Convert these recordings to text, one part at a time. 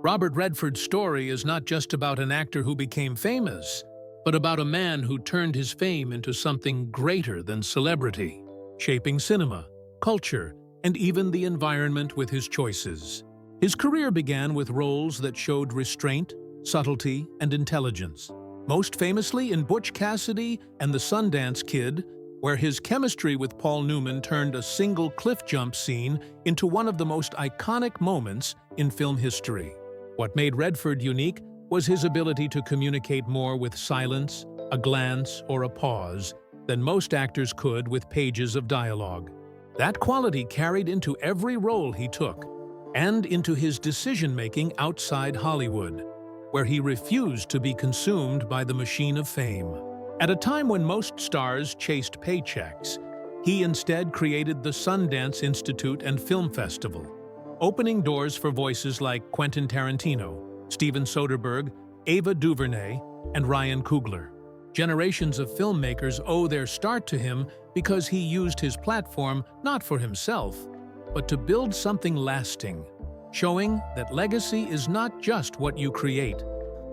Robert Redford's story is not just about an actor who became famous, but about a man who turned his fame into something greater than celebrity, shaping cinema, culture, and even the environment with his choices. His career began with roles that showed restraint, subtlety, and intelligence. Most famously in Butch Cassidy and the Sundance Kid, where his chemistry with Paul Newman turned a single cliff jump scene into one of the most iconic moments in film history. What made Redford unique was his ability to communicate more with silence, a glance, or a pause than most actors could with pages of dialogue. That quality carried into every role he took, and into his decision-making outside Hollywood, where he refused to be consumed by the machine of fame. At a time when most stars chased paychecks, he instead created the Sundance Institute and Film Festival, opening doors for voices like Quentin Tarantino, Steven Soderbergh, Ava DuVernay, and Ryan Coogler. Generations of filmmakers owe their start to him because he used his platform not for himself, but to build something lasting, showing that legacy is not just what you create,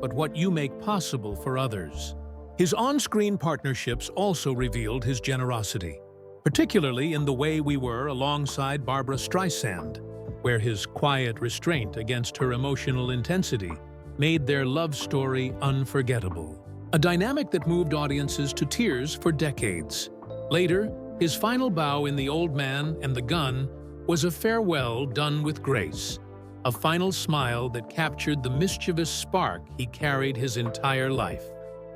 but what you make possible for others. His on-screen partnerships also revealed his generosity, particularly in The Way We Were alongside Barbra Streisand, where his quiet restraint against her emotional intensity made their love story unforgettable, a dynamic that moved audiences to tears for decades. Later, his final bow in The Old Man and the Gun was a farewell done with grace, a final smile that captured the mischievous spark he carried his entire life.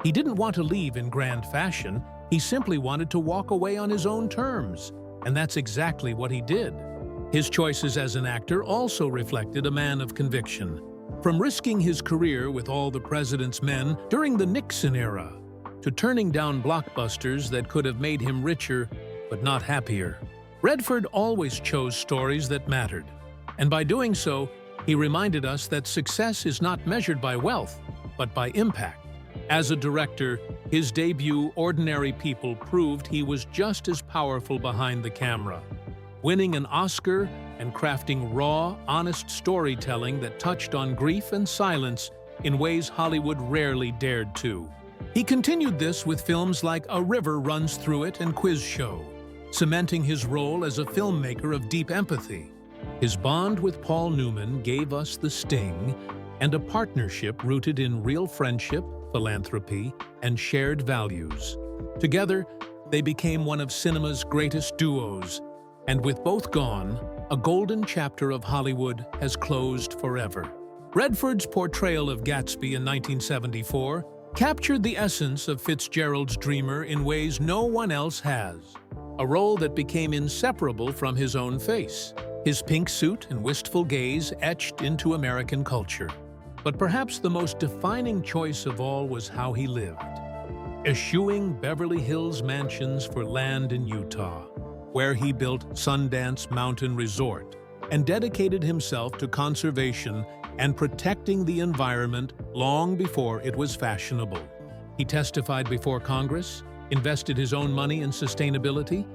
He didn't want to leave in grand fashion, he simply wanted to walk away on his own terms, and that's exactly what he did. His choices as an actor also reflected a man of conviction. From risking his career with All the President's Men during the Nixon era, to turning down blockbusters that could have made him richer but not happier, Redford always chose stories that mattered. And by doing so, he reminded us that success is not measured by wealth, but by impact. As a director, his debut, Ordinary People, proved he was just as powerful behind the camera, winning an Oscar and crafting raw, honest storytelling that touched on grief and silence in ways Hollywood rarely dared to. He continued this with films like A River Runs Through It and Quiz Show, cementing his role as a filmmaker of deep empathy. His bond with Paul Newman gave us The Sting and a partnership rooted in real friendship, philanthropy, and shared values. Together, they became one of cinema's greatest duos, and with both gone, a golden chapter of Hollywood has closed forever. Redford's portrayal of Gatsby in 1974 captured the essence of Fitzgerald's dreamer in ways no one else has, a role that became inseparable from his own face, his pink suit and wistful gaze etched into American culture. But perhaps the most defining choice of all was how he lived, eschewing Beverly Hills mansions for land in Utah, where he built Sundance Mountain Resort and dedicated himself to conservation and protecting the environment long before it was fashionable. He testified before Congress, invested his own money in sustainability,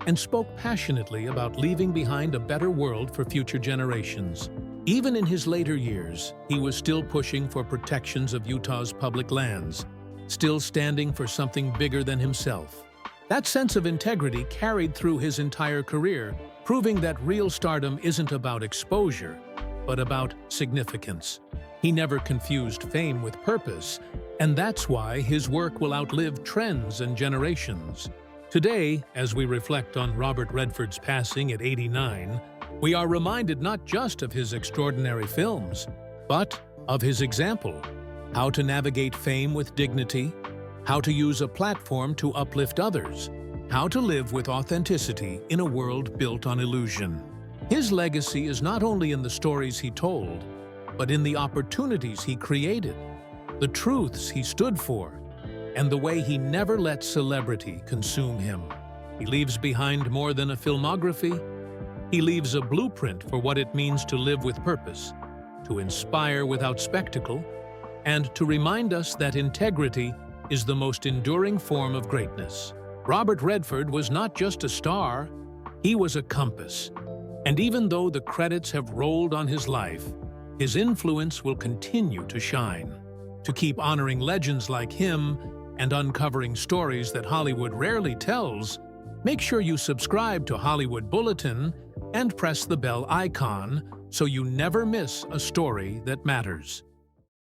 and spoke passionately about leaving behind a better world for future generations. Even in his later years, he was still pushing for protections of Utah's public lands, still standing for something bigger than himself. That sense of integrity carried through his entire career, proving that real stardom isn't about exposure, but about significance. He never confused fame with purpose, and that's why his work will outlive trends and generations. Today, as we reflect on Robert Redford's passing at 89, we are reminded not just of his extraordinary films, but of his example: how to navigate fame with dignity, how to use a platform to uplift others, how to live with authenticity in a world built on illusion. His legacy is not only in the stories he told, but in the opportunities he created, the truths he stood for, and the way he never let celebrity consume him. He leaves behind more than a filmography. He leaves a blueprint for what it means to live with purpose, to inspire without spectacle, and to remind us that integrity is the most enduring form of greatness. Robert Redford was not just a star, he was a compass. And even though the credits have rolled on his life, his influence will continue to shine. To keep honoring legends like him and uncovering stories that Hollywood rarely tells, make sure you subscribe to Hollywood Bulletin and press the bell icon so you never miss a story that matters.